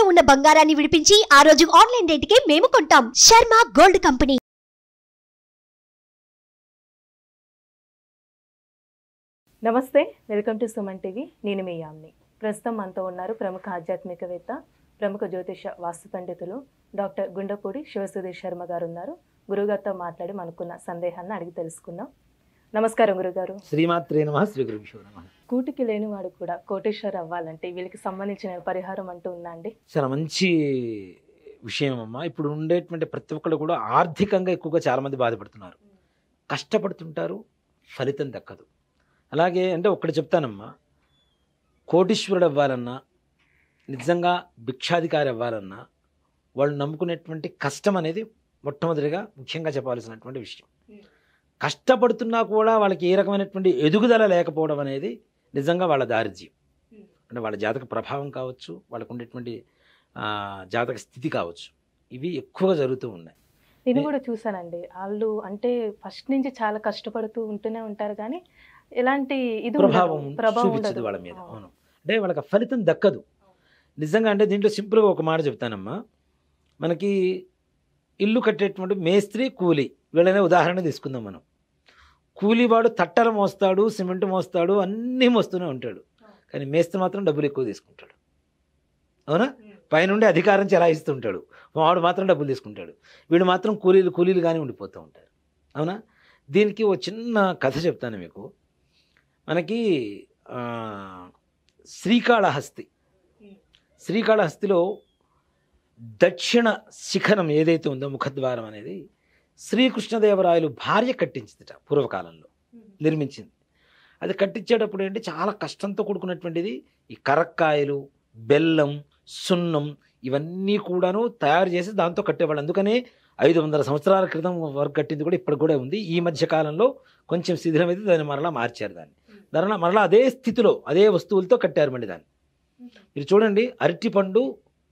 తాకట్టులో ఉన్న బంగారాన్ని విడిపించి ఆ రోజు ఆన్లైన్ రేటుకే మేము కొంటాం. Sharma gold company. నమస్తే, వెల్కమ్ టు సుమన్ టీవీ. నేను మీ యామ్ని. ప్రస్తుతం మనతో ఉన్నారు ప్రముఖ ఆధ్యాత్మికవేత్త, ప్రముఖ జ్యోతిష వాస్తు పండితులు డాక్టర్ గుండపూడి శివసుధీర్ శర్మ గారు ఉన్నారు. గురుగారితో మాట్లాడి మనకున్న సందేహాన్ని అడిగి తెలుసుకుందాం. నమస్కారం గురుగారు. శ్రీమాత్రే నమః. శ్రీ గురుభ్యో నమః. కూటికి లేనివాడు కూడా కోటేశ్వర్ అవ్వాలంటే వీళ్ళకి సంబంధించిన పరిహారం అంటూ ఉందా అండి? చాలా మంచి విషయం అమ్మా. ఇప్పుడు ఉండేటువంటి ప్రతి ఒక్కరు కూడా ఆర్థికంగా ఎక్కువగా చాలామంది బాధపడుతున్నారు. కష్టపడుతుంటారు, ఫలితం దక్కదు. అలాగే అంటే ఒక్కటి చెప్తానమ్మా, కోటీశ్వరుడు అవ్వాలన్నా, నిజంగా భిక్షాధికారి అవ్వాలన్నా వాళ్ళు నమ్ముకునేటువంటి కష్టం అనేది మొట్టమొదటిగా ముఖ్యంగా చెప్పాల్సినటువంటి విషయం. కష్టపడుతున్నా కూడా వాళ్ళకి ఏ రకమైనటువంటి ఎదుగుదల లేకపోవడం అనేది నిజంగా వాళ్ళ దారిద్ర్యం. అంటే వాళ్ళ జాతక ప్రభావం కావచ్చు, వాళ్ళకు ఉండేటువంటి జాతక స్థితి కావచ్చు, ఇవి ఎక్కువగా జరుగుతూ ఉన్నాయి. నేను కూడా చూసానండి. వాళ్ళు అంటే ఫస్ట్ నుంచి చాలా కష్టపడుతూ ఉంటూనే ఉంటారు, కానీ ఎలాంటి ఇది ప్రభావం చూపించదు వాళ్ళ మీద. అవును, అంటే వాళ్ళకి ఫలితం దక్కదు నిజంగా. అంటే దీంట్లో సింపుల్గా ఒక మాట చెప్తానమ్మా. మనకి ఇల్లు కట్టేటువంటి మేస్త్రి, కూలి, వీళ్ళనే ఉదాహరణ తీసుకుందాం మనం. కూలివాడు తట్టలు మోస్తాడు, సిమెంట్ మోస్తాడు, అన్నీ మోస్తూనే ఉంటాడు, కానీ మేస్త్రి మాత్రం డబ్బులు ఎక్కువ తీసుకుంటాడు. అవునా? పైనుండి అధికారం చెలాయిస్తుంటాడు, వాడు మాత్రం డబ్బులు తీసుకుంటాడు. వీడు మాత్రం కూలీలుగానే ఉండిపోతూ ఉంటారు. అవునా? దీనికి ఒక చిన్న కథ చెప్తాను మీకు. మనకి శ్రీకాళహస్తిలో దక్షిణ శిఖరం ఏదైతే ఉందో, ముఖద్వారం అనేది శ్రీకృష్ణదేవరాయలు భార్య కట్టించిందిట, పూర్వకాలంలో నిర్మించింది. అది కట్టించేటప్పుడు ఏంటి, చాలా కష్టంతో కూడుకున్నటువంటిది. ఈ కరక్కాయలు, బెల్లం, సున్నం ఇవన్నీ కూడాను తయారు చేసి దాంతో కట్టేవాళ్ళు. అందుకనే 500 సంవత్సరాల క్రితం వరకు కట్టింది కూడా ఇప్పటికి కూడా ఉంది. ఈ మధ్య కాలంలో కొంచెం శిథిలమైతే దాన్ని మరలా మార్చారు. దాన్ని మరలా అదే స్థితిలో అదే వస్తువులతో కట్టారు మళ్ళీ దాన్ని. మీరు చూడండి, అరటిపండు,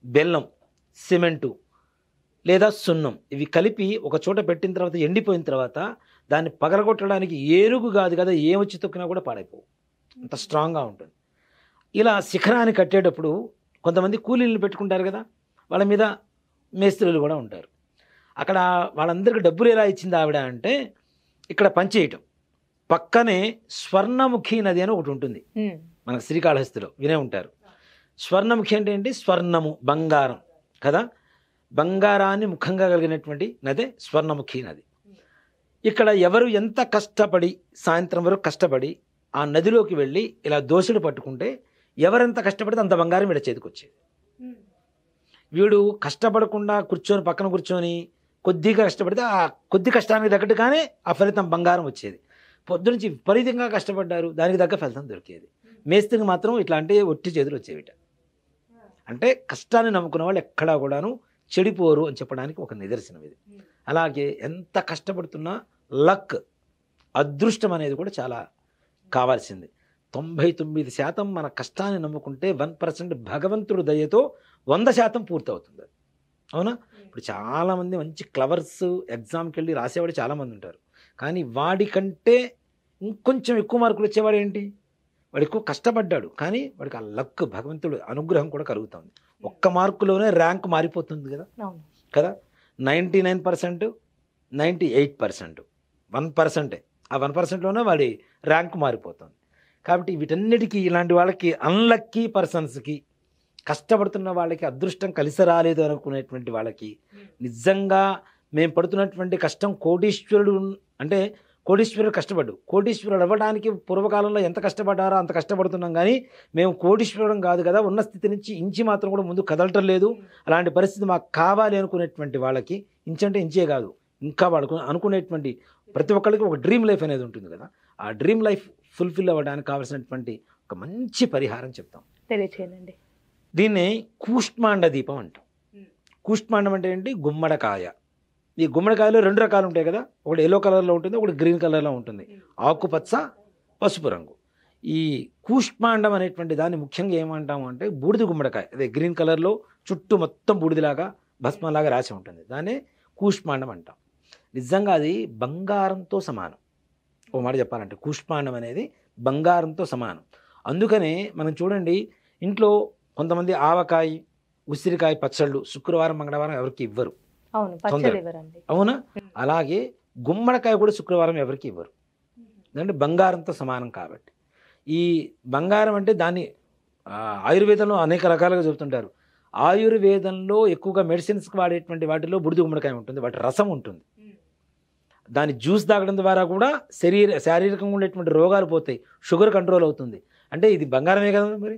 బెల్లం, సిమెంటు లేదా సున్నం ఇవి కలిపి ఒక చోట పెట్టిన తర్వాత, ఎండిపోయిన తర్వాత దాన్ని పగలగొట్టడానికి ఏనుగు కాదు కదా, ఏమొచ్చి తొక్కినా కూడా పాడైపోవు, అంత స్ట్రాంగ్గా ఉంటుంది. ఇలా శిఖరాన్ని కట్టేటప్పుడు కొంతమంది కూలీలను పెట్టుకుంటారు కదా, వాళ్ళ మీద మేస్త్రులు కూడా ఉంటారు. అక్కడ వాళ్ళందరికీ డబ్బులు ఎలా ఇచ్చింది ఆవిడ అంటే, ఇక్కడ పనిచేయటం పక్కనే స్వర్ణముఖి నది అని ఒకటి ఉంటుంది మనకు శ్రీకాళహస్తిలో, వినే ఉంటారు. స్వర్ణముఖి అంటే ఏంటి? స్వర్ణము, బంగారం కదా, బంగారాన్ని ముఖంగా కలిగినటువంటి నదే స్వర్ణముఖి నది. ఇక్కడ ఎవరు ఎంత కష్టపడి, సాయంత్రం వరకు కష్టపడి ఆ నదిలోకి వెళ్ళి ఇలా దోసుడు పట్టుకుంటే, ఎవరెంత కష్టపడితే అంత బంగారం వీళ్ళ చేతికి వచ్చేది. వీడు కష్టపడకుండా కూర్చొని పక్కన కూర్చొని కొద్దిగా కష్టపడితే ఆ కొద్ది కష్టానికి తగ్గట్టుగానే ఆ ఫలితం బంగారం వచ్చేది. పొద్దునుంచి విపరీతంగా కష్టపడ్డారు, దానికి తగ్గ ఫలితం దొరికేది. మేస్త్రికి మాత్రం ఇట్లాంటి ఒట్టి చేతులు వచ్చేవిట. అంటే కష్టాన్ని నమ్ముకున్న వాళ్ళు ఎక్కడా కూడాను చెడిపోరు అని చెప్పడానికి ఒక నిదర్శనం ఇది. అలాగే ఎంత కష్టపడుతున్నా లక్, అదృష్టం అనేది కూడా చాలా కావాల్సింది. 99% మన కష్టాన్ని నమ్ముకుంటే 1% భగవంతుడు దయతో 100% పూర్తవుతుంది. అవునా? ఇప్పుడు చాలామంది మంచి క్లవర్స్, ఎగ్జామ్కి వెళ్ళి రాసేవాడు చాలామంది ఉంటారు, కానీ వాడికంటే ఇంకొంచెం ఎక్కువ మార్కులు వచ్చేవాడు ఏంటి, వాడు ఎక్కువ కష్టపడ్డాడు, కానీ వాడికి ఆ లక్, భగవంతుడు అనుగ్రహం కూడా కలుగుతుంది. ఒక్క మార్కులోనే ర్యాంక్ మారిపోతుంది కదా. కదా, 99%, 98%, 1%, ఆ 1%లోనే వాడి ర్యాంక్ మారిపోతుంది. కాబట్టి వీటన్నిటికీ, ఇలాంటి వాళ్ళకి, అన్లక్కీ పర్సన్స్కి, కష్టపడుతున్న వాళ్ళకి అదృష్టం కలిసి రాలేదు అనుకునేటువంటి వాళ్ళకి, నిజంగా మేము పడుతున్నటువంటి కష్టం, కోటీశ్వరుడు అంటే కోటీశ్వరుడు కష్టపడ్డు, కోటీశ్వరుడు అవ్వడానికి పూర్వకాలంలో ఎంత కష్టపడ్డారో అంత కష్టపడుతున్నాం, కానీ మేము కోటీశ్వరుడం కాదు కదా, ఉన్న స్థితి నుంచి ఇంచి మాత్రం కూడా ముందు కదలటం లేదు. అలాంటి పరిస్థితి మాకు కావాలి అనుకునేటువంటి వాళ్ళకి, ఇంచంటే ఇంచే కాదు, ఇంకా వాళ్ళకు అనుకునేటువంటి ప్రతి ఒక్కరికి ఒక డ్రీమ్ లైఫ్ అనేది ఉంటుంది కదా, ఆ డ్రీమ్ లైఫ్ ఫుల్ఫిల్ అవ్వడానికి కావాల్సినటువంటి ఒక మంచి పరిహారం చెప్తాం. తెలియచేయండి. దీన్నే కూష్మాండ దీపం అంటాం. కూష్మాండం అంటే ఏంటి? గుమ్మడికాయ. ఈ గుమ్మడికాయలో 2 రకాలు ఉంటాయి కదా, ఒకటి ఎల్లో కలర్లో ఉంటుంది, ఒకటి గ్రీన్ కలర్లో ఉంటుంది, ఆకుపచ్చ, పసుపు రంగు. ఈ కూష్మాండం అనేటువంటి దాన్ని ముఖ్యంగా ఏమంటాము అంటే, బూడిద గుమ్మడికాయ, అదే గ్రీన్ కలర్లో చుట్టూ మొత్తం బూడిదలాగా భస్మంలాగా రాసి ఉంటుంది, దాన్నే కూష్మాండం అంటాం. నిజంగా అది బంగారంతో సమానం. ఒక మాట చెప్పాలంటే కూష్మాండం అనేది బంగారంతో సమానం. అందుకనే మనం చూడండి, ఇంట్లో కొంతమంది ఆవకాయ, ఉసిరికాయ పచ్చళ్ళు శుక్రవారం మంగళవారం ఎవరికి ఇవ్వరు, అవును, పచ్చడి ఇవ్వరండి. అవునా? అలాగే గుమ్మడికాయ కూడా శుక్రవారం ఎవరికి ఇవ్వరు, ఎందుకంటే బంగారంతో సమానం కాబట్టి. ఈ బంగారం అంటే దాన్ని ఆయుర్వేదంలో అనేక రకాలుగా చెబుతుంటారు. ఆయుర్వేదంలో ఎక్కువగా మెడిసిన్స్కి వాడేటువంటి వాటిలో బుడిద గుమ్మడికాయ ఉంటుంది, వాటి రసం ఉంటుంది. దాని జ్యూస్ తాగడం ద్వారా కూడా శారీరకంగా ఉండేటువంటి రోగాలు పోతాయి, షుగర్ కంట్రోల్ అవుతుంది. అంటే ఇది బంగారమే కదా, మరి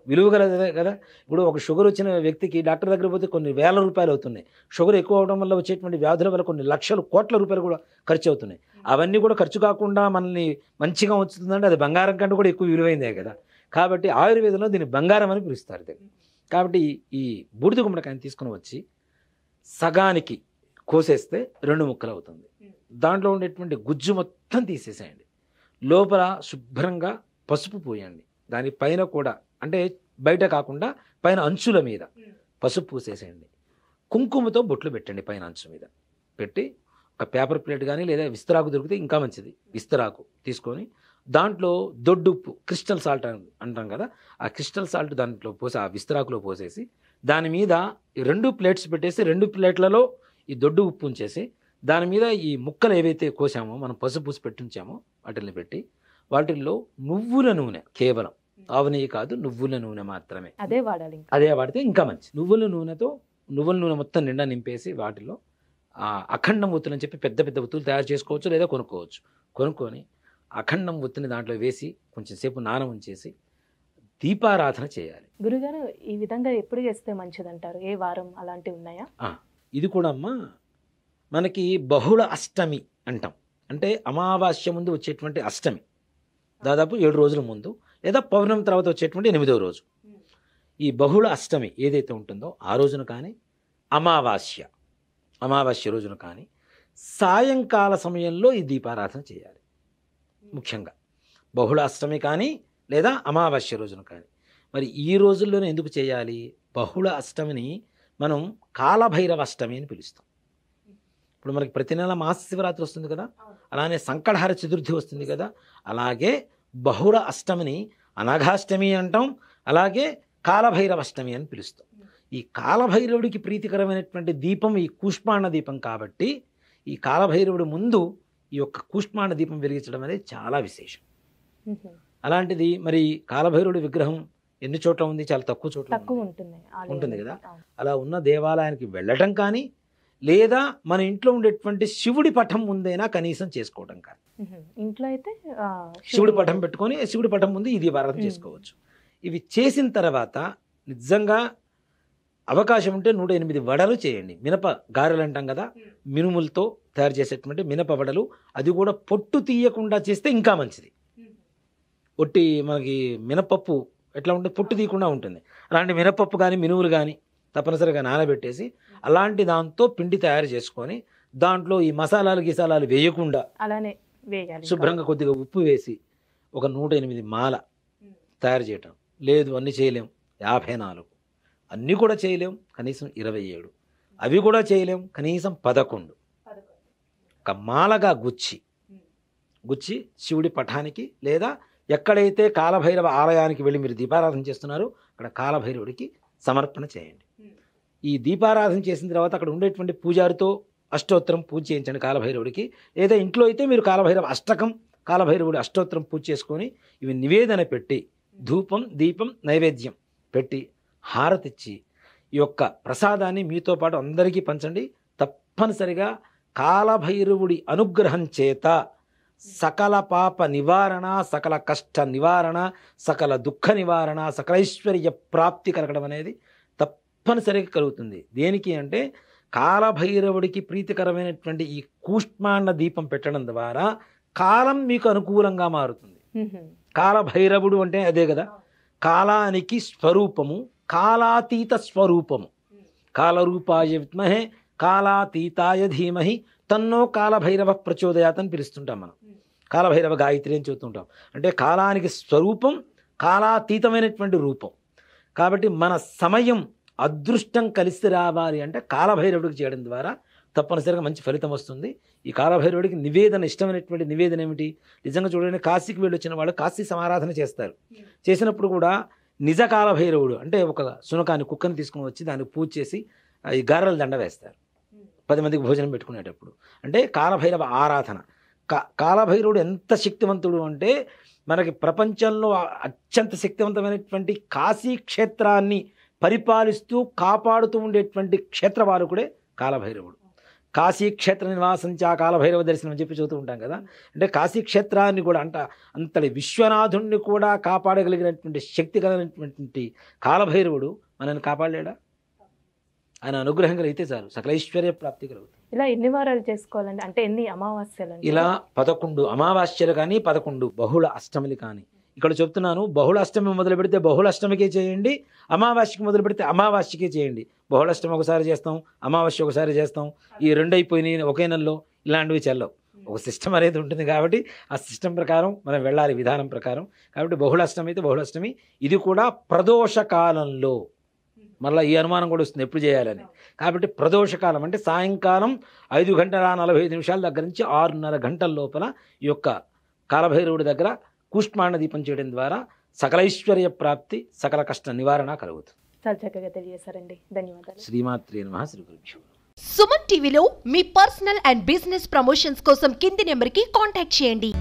విలువ కలదే కదా. ఇప్పుడు ఒక షుగర్ వచ్చిన వ్యక్తికి డాక్టర్ దగ్గర పోతే కొన్ని వేల రూపాయలు అవుతున్నాయి. షుగర్ ఎక్కువ అవడం వల్ల వచ్చేటువంటి వ్యాధుల వల్ల కొన్ని లక్షలు కోట్ల రూపాయలు కూడా ఖర్చు అవుతున్నాయి. అవన్నీ కూడా ఖర్చు కాకుండా మనల్ని మంచిగా ఉంచుతుందంటే అది బంగారం కంటే కూడా ఎక్కువ విలువైందే కదా. కాబట్టి ఆయుర్వేదంలో దీన్ని బంగారం అని పిలుస్తారు దీన్ని. కాబట్టి ఈ బూడిద గుమ్మడికాయని తీసుకుని వచ్చి సగానికి కోసేస్తే 2 ముక్కలు అవుతుంది. దాంట్లో ఉండేటువంటి గుజ్జు మొత్తం తీసేసేయండి. లోపల శుభ్రంగా పసుపు పోయండి. దానిపైన కూడా అంటే బయట కాకుండా పైన అంచుల మీద పసుపు పూసేసేయండి. కుంకుమతో బొట్లు పెట్టండి పైన అంచు మీద పెట్టి, ఒక పేపర్ ప్లేట్ కానీ లేదా విస్తరాకు దొరికితే ఇంకా మంచిది, విస్తరాకు తీసుకొని దాంట్లో దొడ్డుప్పు క్రిస్టల్ సాల్ట్ అంటాం కదా, ఆ క్రిస్టల్ సాల్ట్ దాంట్లో పోసి ఆ విస్తరాకులో పోసేసి దాని మీద ఈ 2 ప్లేట్స్ పెట్టేసి 2 ప్లేట్లలో ఈ దొడ్డు ఉప్పు ఉంచేసి దాని మీద ఈ ముక్కలు ఏవైతే కోసామో మనం పసుపు పూసి పెట్టించామో వాటిని పెట్టి వాటిల్లో నువ్వుల నూనె, కేవలం ఆవు నెయ్యి కాదు, నువ్వుల నూనె మాత్రమే అదే వాడాలి. అదే వాడితే ఇంకా మంచి. నువ్వుల నూనె మొత్తం నిండా నింపేసి వాటిలో అఖండం ఒత్తులు అని చెప్పి పెద్ద పెద్ద ఒత్తులు తయారు చేసుకోవచ్చు లేదా కొనుక్కోవచ్చు. కొనుక్కొని అఖండం ఒత్తిని దాంట్లో వేసి కొంచెం సేపు నాన ఉంచేసి దీపారాధన చేయాలి. గురుగారు, ఈ విధంగా ఎప్పుడు చేస్తే మంచిదంటారు? ఏ వారం అలాంటివి ఉన్నాయా? ఇది కూడా అమ్మా మనకి బహుళ అష్టమి అంటాం. అంటే అమావాస్య ముందు వచ్చేటువంటి అష్టమి, దాదాపు 7 రోజుల ముందు లేదా పౌర్ణమి తర్వాత వచ్చేటువంటి 8వ రోజు. ఈ బహుళ అష్టమి ఏదైతే ఉంటుందో ఆ రోజున కానీ అమావాస్య రోజున కానీ సాయంకాల సమయంలో ఈ దీపారాధన చేయాలి. ముఖ్యంగా బహుళ అష్టమి కానీ లేదా అమావాస్య రోజున కానీ. మరి ఈ రోజుల్లోనే ఎందుకు చేయాలి? బహుళ అష్టమిని మనం కాలభైరవ అష్టమి అని పిలుస్తాం. ఇప్పుడు మనకి ప్రతి నెల మహాశివరాత్రి వస్తుంది కదా, అలానే సంకటహర చతుర్థి వస్తుంది కదా, అలాగే బహుళ అష్టమిని అనఘాష్టమి అంటాం, అలాగే కాలభైరవ అష్టమి అని పిలుస్తాం. ఈ కాలభైరవుడికి ప్రీతికరమైనటువంటి దీపం ఈ కూష్మాండ దీపం కాబట్టి ఈ కాలభైరవుడి ముందు ఈ యొక్క కూష్మాండ దీపం వెలిగించడం అనేది చాలా విశేషం. అలాంటిది మరి కాలభైరవుడి విగ్రహం ఎన్ని చోట్ల ఉంది? చాలా తక్కువ చోట్ల ఉంటుంది కదా. అలా ఉన్న దేవాలయానికి వెళ్ళటం కానీ లేదా మన ఇంట్లో ఉండేటువంటి శివుడి పటం ముందైనా కనీసం చేసుకోవడం కానీ. ఇంట్లో అయితే శివుడి పటం పెట్టుకొని శివుడి పటం ముందు ఇది దీపారాధన చేసుకోవచ్చు. ఇవి చేసిన తర్వాత నిజంగా అవకాశం ఉంటే 108 వడలు చేయండి. మినప గారెలు అంటాం కదా, మినుములతో తయారు చేసేటువంటి మినప వడలు, అది కూడా పొట్టు తీయకుండా చేస్తే ఇంకా మంచిది. ఒట్టి మనకి మినపప్పు ఎట్లా ఉంటుంది, పొట్టు తీయకుండా ఉంటుంది. అలాంటి మినపప్పు కానీ మినుములు కానీ తప్పనిసరిగా నానబెట్టేసి అలాంటి దాంతో పిండి తయారు చేసుకొని దాంట్లో ఈ మసాలాలు గిసాలాలు వేయకుండా అలానే వేయాలి. శుభ్రంగా కొద్దిగా ఉప్పు వేసి ఒక 108 మాల తయారు చేయటం. లేదు అన్నీ చేయలేం, 54 అన్నీ కూడా చేయలేం, కనీసం 27 అవి కూడా చేయలేం, కనీసం 11 ఒక మాలగా గుచ్చి శివుడి పటానికి లేదా ఎక్కడైతే కాలభైరవ ఆలయానికి వెళ్ళి మీరు దీపారాధన చేస్తున్నారో అక్కడ కాలభైరవుడికి సమర్పణ చేయండి. ఈ దీపారాధన చేసిన తర్వాత అక్కడ ఉండేటువంటి పూజారితో అష్టోత్తరం పూజ చేయించండి కాలభైరవుడికి. లేదా ఇంట్లో అయితే మీరు కాలభైరవ అష్టకం, కాలభైరవుడి అష్టోత్తరం పూజ చేసుకొని ఇవి నివేదన పెట్టి ధూపం దీపం నైవేద్యం పెట్టి హారతిచ్చి ఈ యొక్క ప్రసాదాన్ని మీతో పాటు అందరికీ పంచండి. తప్పనిసరిగా కాలభైరవుడి అనుగ్రహం చేత సకల పాప నివారణ, సకల కష్ట నివారణ, సకల దుఃఖ నివారణ, సకలైశ్వర్య ప్రాప్తి కలగడం అనేది తప్పనిసరిగా కలుగుతుంది. దేనికి అంటే కాలభైరవుడికి ప్రీతికరమైనటువంటి ఈ కూష్మాండ దీపం పెట్టడం ద్వారా కాలం మీకు అనుకూలంగా మారుతుంది. కాలభైరవుడు అంటే అదే కదా, కాలానికి స్వరూపము, కాలాతీత స్వరూపము. కాలరూపాయ విద్మహే కాలాతీతాయ ధీమహి తన్నో కాలభైరవ ప్రచోదయాత్ అని పిలుస్తుంటాం మనం. కాలభైరవ గాయత్రి అని చెబుతుంటాం. అంటే కాలానికి స్వరూపం, కాలాతీతమైనటువంటి రూపం. కాబట్టి మన సమయం అదృష్టం కలిసి రావాలి అంటే కాలభైరవుడికి చేయడం ద్వారా తప్పనిసరిగా మంచి ఫలితం వస్తుంది. ఈ కాలభైరవుడికి నివేదన, ఇష్టమైనటువంటి నివేదన ఏమిటి? నిజంగా చూడండి, కాశీకి వెళ్ళి వచ్చిన వాళ్ళు కాశీ సమారాధన చేస్తారు. చేసినప్పుడు కూడా నిజ కాలభైరవుడు అంటే ఒక శునకాన్ని కుక్కని తీసుకుని వచ్చి దానికి పూజ చేసి ఈ గారెల దండ వేస్తారు 10 మందికి భోజనం పెట్టుకునేటప్పుడు. అంటే కాలభైరవ ఆరాధన. కాలభైరవుడు ఎంత శక్తివంతుడు అంటే మనకి ప్రపంచంలో అత్యంత శక్తివంతమైనటువంటి కాశీ క్షేత్రాన్ని పరిపాలిస్తూ కాపాడుతూ ఉండేటువంటి క్షేత్రపాలకుడే కాలభైరవుడు. కాశీ క్షేత్ర నివాసంచా కాలభైరవ దర్శనం అని చెప్పి చదువుతూ ఉంటాం కదా. అంటే కాశీ క్షేత్రాన్ని కూడా అంతటి విశ్వనాథుణ్ణి కూడా కాపాడగలిగినటువంటి శక్తి కలిగినటువంటి కాలభైరవుడు మనల్ని కాపాడలేడా? ఆయన అనుగ్రహం కలిగితే చాలు సకల ఐశ్వర్య ప్రాప్తి కలుగుతుంది. ఇలా ఎన్ని వారాలు చేసుకోవాలండి? అంటే ఎన్ని అమావాస్యలు? ఇలా 11 అమావాస్యలు కానీ 11 బహుళ అష్టమిలు కానీ. ఇక్కడ చెప్తున్నాను, బహుళ అష్టమి మొదలు పెడితే బహుళ అష్టమికే చేయండి, అమావాస్యకి మొదలు పెడితే అమావాస్యకే చేయండి. బహుళ అష్టమి ఒకసారి చేస్తాం, అమావాస్య ఒకసారి చేస్తాం, ఈ 2 అయిపోయినాయి ఒకే నెలలో, ఇలాంటివి చెల్లవు. ఒక సిస్టమ్ అనేది ఉంటుంది కాబట్టి ఆ సిస్టమ్ ప్రకారం మనం వెళ్ళాలి, విధానం ప్రకారం. కాబట్టి బహుళ అష్టమి అయితే బహుళ అష్టమి. ఇది కూడా ప్రదోష కాలంలో. మళ్ళీ ఈ అనుమానం కూడా వస్తుంది ఎప్పుడు చేయాలని. కాబట్టి ప్రదోషకాలం అంటే సాయంకాలం 5:45 దగ్గర నుంచి 6:30 గంటల లోపల ఈ యొక్క కాలభైరవుడి దగ్గర కూష్మాండ దీపం చేయడం ద్వారా సకల ఐశ్వర్య ప్రాప్తి, సకల కష్ట నివారణ కలుగుతుంది. చాలా చక్కగా తెలియజేశారండి. ధన్యవాదాలు. శ్రీమాత్రే నమః. శ్రీ గురుభ్యో. సుమన్ టీవీలో మీ పర్సనల్ అండ్ బిజినెస్ ప్రమోషన్స్ కోసం కింది నెంబర్కి కాంటాక్ట్ చేయండి.